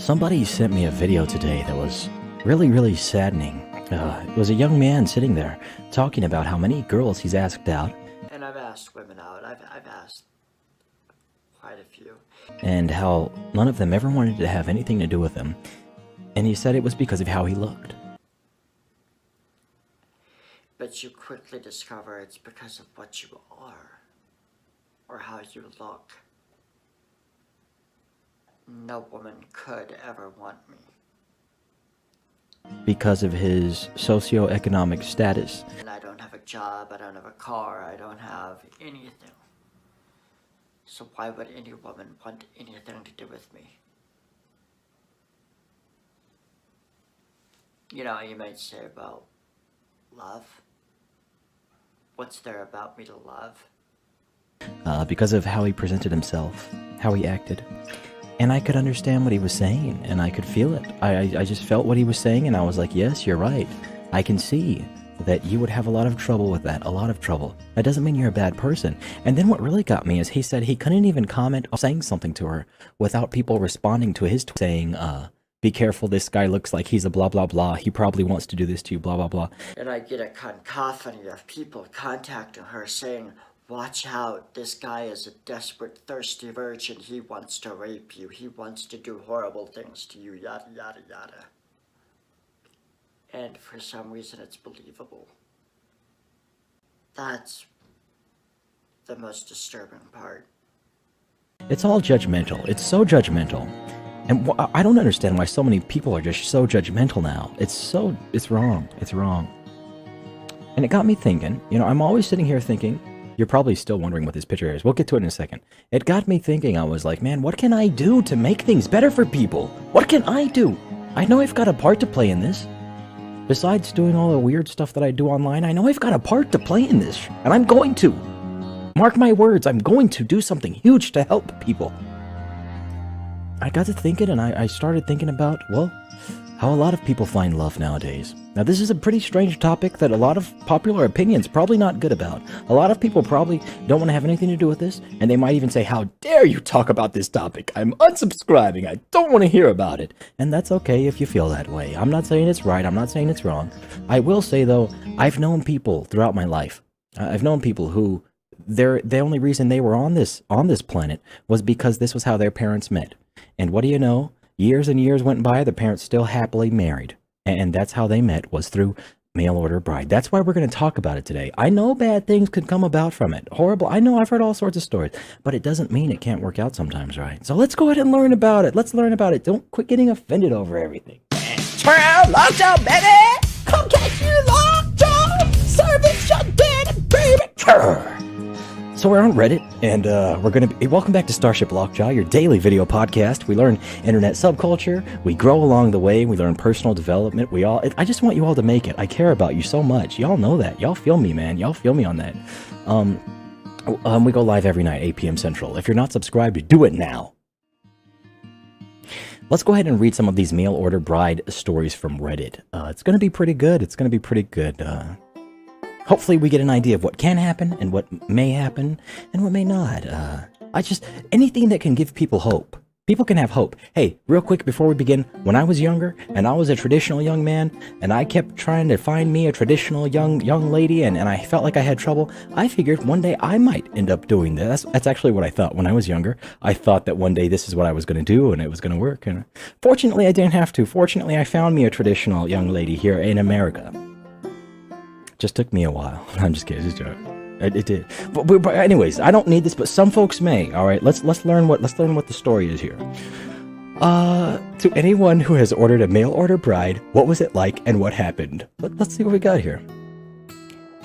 Somebody sent me a video today that was really saddening. It was a young man sitting there talking about how many girls he's asked out. And I've asked women out. I've asked quite a few. And how none of them ever wanted to have anything to do with him. And he said it was because of how he looked. But you quickly discover it's because of what you are. Or how you look. No woman could ever want me. Because of his socioeconomic status. And I don't have a job, I don't have a car, I don't have anything. So why would any woman want anything to do with me? You know, you might say about love. What's there about me to love? Because of how he presented himself, how he acted. And I could understand what he was saying, and I could feel it. I just felt what he was saying, and I was like, yes, you're right. I can see that you would have a lot of trouble with that, a lot of trouble. That doesn't mean you're a bad person. And then what really got me is he said he couldn't even comment on saying something to her without people responding to his tweet saying, be careful, this guy looks like he's a blah, blah, blah. He probably wants to do this to you, blah, blah, blah. And I get a cacophony of people contacting her saying, watch out, this guy is a desperate, thirsty virgin. He wants to rape you. He wants to do horrible things to you, yada, yada, yada. And for some reason, it's believable. That's the most disturbing part. It's all judgmental. It's so judgmental. And I don't understand why so many people are just so judgmental now. It's wrong. It's wrong. And it got me thinking, you know, I'm always sitting here thinking, you're probably still wondering what this picture is. We'll get to it in a second. It got me thinking, I was like, man, what can I do to make things better for people? What can I do? I know I've got a part to play in this. Besides doing all the weird stuff that I do online, I know I've got a part to play in this. And I'm going to. Mark my words, I'm going to do something huge to help people. I got to thinking, and I started thinking about, well, how a lot of people find love nowadays. Now, this is a pretty strange topic that a lot of popular opinions probably not good about. A lot of people probably don't want to have anything to do with this, and they might even say, how dare you talk about this topic? I'm unsubscribing. I don't want to hear about it. And that's okay if you feel that way. I'm not saying it's right. I'm not saying it's wrong. I will say, though, I've known people throughout my life. I've known people who the only reason they were on this planet was because this was how their parents met. And what do you know? Years and years went by, the parents still happily married. And that's how they met, was through mail order bride. That's why we're going to talk about it today. I know bad things could come about from it. Horrible. I know, I've heard all sorts of stories. But it doesn't mean it can't work out sometimes, right? So let's go ahead and learn about it. Let's learn about it. Don't quit getting offended over everything. Lockdown, baby! Come catch you lockdown! Service shut down, baby! So we're on Reddit, and we're going to be... Welcome back to Starship Lockjaw, your daily video podcast. We learn internet subculture, we grow along the way, we learn personal development, I just want you all to make it. I care about you so much. Y'all know that. Y'all feel me, man. Y'all feel me on that. We go live every night, 8 p.m. Central. If you're not subscribed, do it now. Let's go ahead and read some of these mail order bride stories from Reddit. It's going to be pretty good. It's going to be pretty good. Hopefully we get an idea of what can happen and what may happen and what may not. Anything that can give people hope. People can have hope. Hey, real quick before we begin, when I was younger and I was a traditional young man and I kept trying to find me a traditional young lady and I felt like I had trouble, I figured one day I might end up doing this. That's actually what I thought when I was younger. I thought that one day this is what I was going to do and it was going to work. And fortunately, I didn't have to. Fortunately, I found me a traditional young lady here in America. Just took me a while. I'm just kidding. It's a joke. It did. But anyways, I don't need this, but some folks may. All right, let's learn what the story is here. To anyone who has ordered a mail order bride, what was it like and what happened? Let's see what we got here.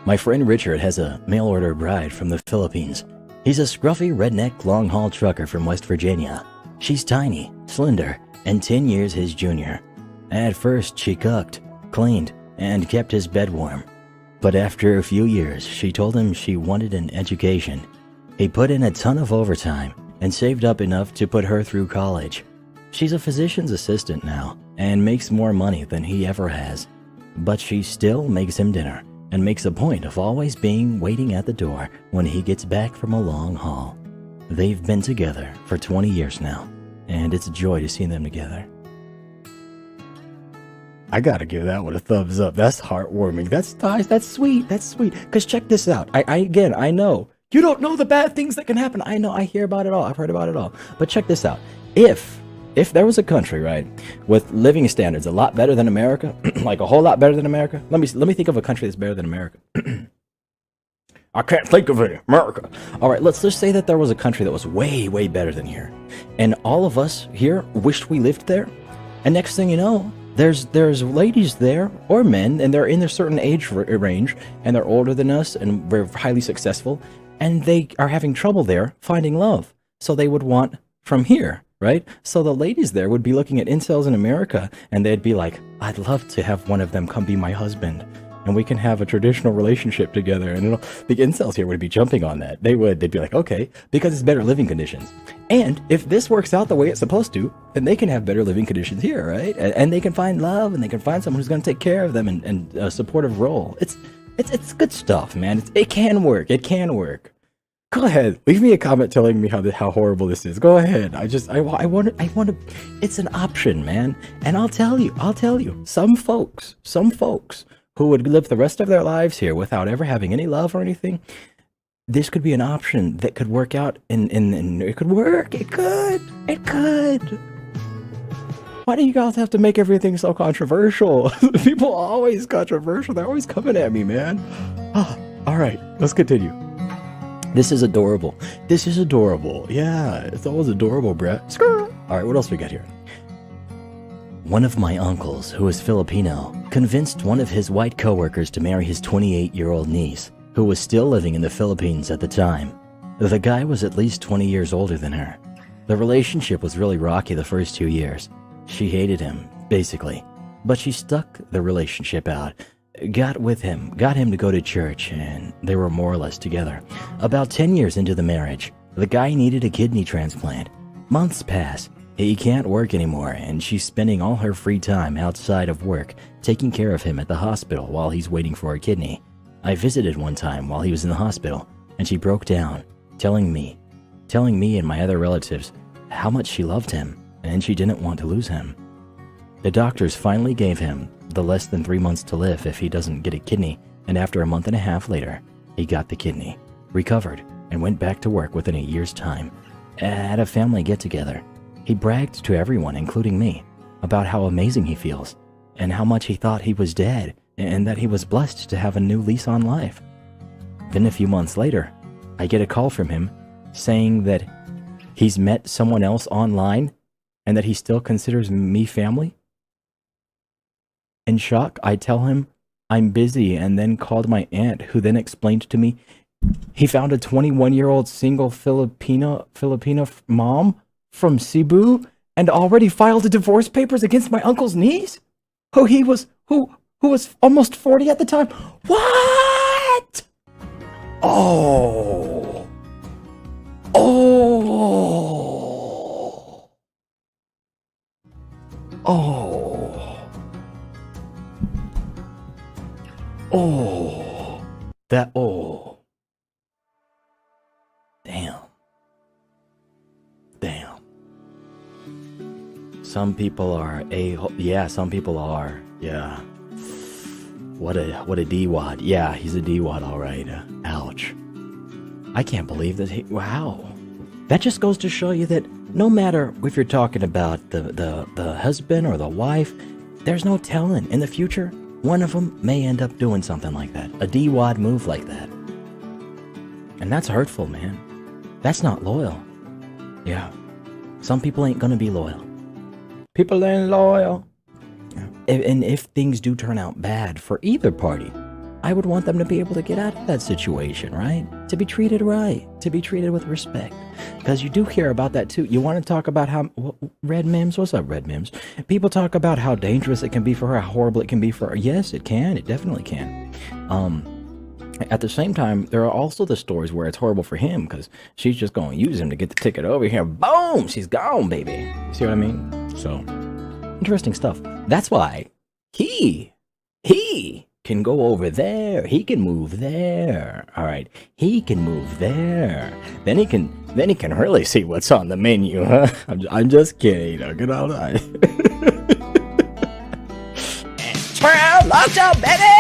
My friend Richard has a mail order bride from the Philippines. He's a scruffy redneck long haul trucker from West Virginia. She's tiny, slender, and 10 years his junior. At first, she cooked, cleaned, and kept his bed warm. But after a few years, she told him she wanted an education. He put in a ton of overtime and saved up enough to put her through college. She's a physician's assistant now and makes more money than he ever has. But she still makes him dinner and makes a point of always being waiting at the door when he gets back from a long haul. They've been together for 20 years now, and it's a joy to see them together. I gotta give that one a thumbs up. That's heartwarming. That's nice. That's sweet. That's sweet. Because check this out. Again, I know. You don't know the bad things that can happen. I know. I hear about it all. I've heard about it all. But check this out. If there was a country, right, with living standards a lot better than America, like a whole lot better than America. Let me think of a country that's better than America. I can't think of any. America. All right, let's just say that there was a country that was way, way better than here. And all of us here wished we lived there. And next thing you know, there's ladies there, or men, and they're in a certain age range, and they're older than us, and we're highly successful, and they are having trouble there finding love. So they would want from here, right? So the ladies there would be looking at incels in America, and they'd be like, I'd love to have one of them come be my husband, and we can have a traditional relationship together. And the incels here would be jumping on that. They'd be like, okay, because it's better living conditions. And if this works out the way it's supposed to, then they can have better living conditions here, right? And they can find love, and they can find someone who's going to take care of them and a supportive role. It's good stuff, man. It can work. It can work. Go ahead, leave me a comment telling me how horrible this is. Go ahead. I want to. It's an option, man. And I'll tell you, some folks who would live the rest of their lives here without ever having any love or anything, this could be an option that could work out, and it could work. It could. Why do you guys have to make everything so controversial? People are always controversial. They're always coming at me, man. All right, let's continue. This is adorable. Yeah, it's always adorable, bruh. All right, what else we got here? One of my uncles, who is Filipino, convinced one of his white coworkers to marry his 28-year-old niece, who was still living in the Philippines at the time. The guy was at least 20 years older than her. The relationship was really rocky the first 2 years. She hated him, basically, but she stuck the relationship out, got him to go to church, and they were more or less together. About 10 years into the marriage, the guy needed a kidney transplant. Months pass. He can't work anymore, and she's spending all her free time outside of work taking care of him at the hospital while he's waiting for a kidney. I visited one time while he was in the hospital, and she broke down, telling me and my other relatives how much she loved him, and she didn't want to lose him. The doctors finally gave him the less than 3 months to live if he doesn't get a kidney, and after a month and a half later, he got the kidney, recovered, and went back to work within a year's time. At a family get-together, he bragged to everyone, including me, about how amazing he feels, and how much he thought he was dead, and that he was blessed to have a new lease on life. Then a few months later, I get a call from him saying that he's met someone else online and that he still considers me family. In shock, I tell him I'm busy, and then called my aunt, who then explained to me he found a 21-year-old single Filipino mom from Cebu and already filed the divorce papers against my uncle's niece, who was almost 40 at the time. What? Oh. Damn. Some people are some people are. Yeah. What a D-wad. Yeah, he's a D-wad, all right. Ouch. I can't believe that wow. That just goes to show you that no matter if you're talking about the husband or the wife, there's no telling. In the future, one of them may end up doing something like that. A D-wad move like that. And that's hurtful, man. That's not loyal. Yeah. Some people ain't gonna be loyal. People ain't loyal. Yeah. And if things do turn out bad for either party, I would want them to be able to get out of that situation, right? To be treated right. To be treated with respect. Because you do hear about that too. You want to talk about how... Red Mims? What's up, Red Mims? People talk about how dangerous it can be for her, how horrible it can be for her. Yes, it can. It definitely can. At the same time, there are also the stories where it's horrible for him because she's just going to use him to get the ticket over here. Boom! She's gone, baby. See what I mean? So, interesting stuff. That's why he can go over there. He can move there. All right. He can move there. Then he can really see what's on the menu, huh? I'm just kidding. Good all right. Lockdown, baby!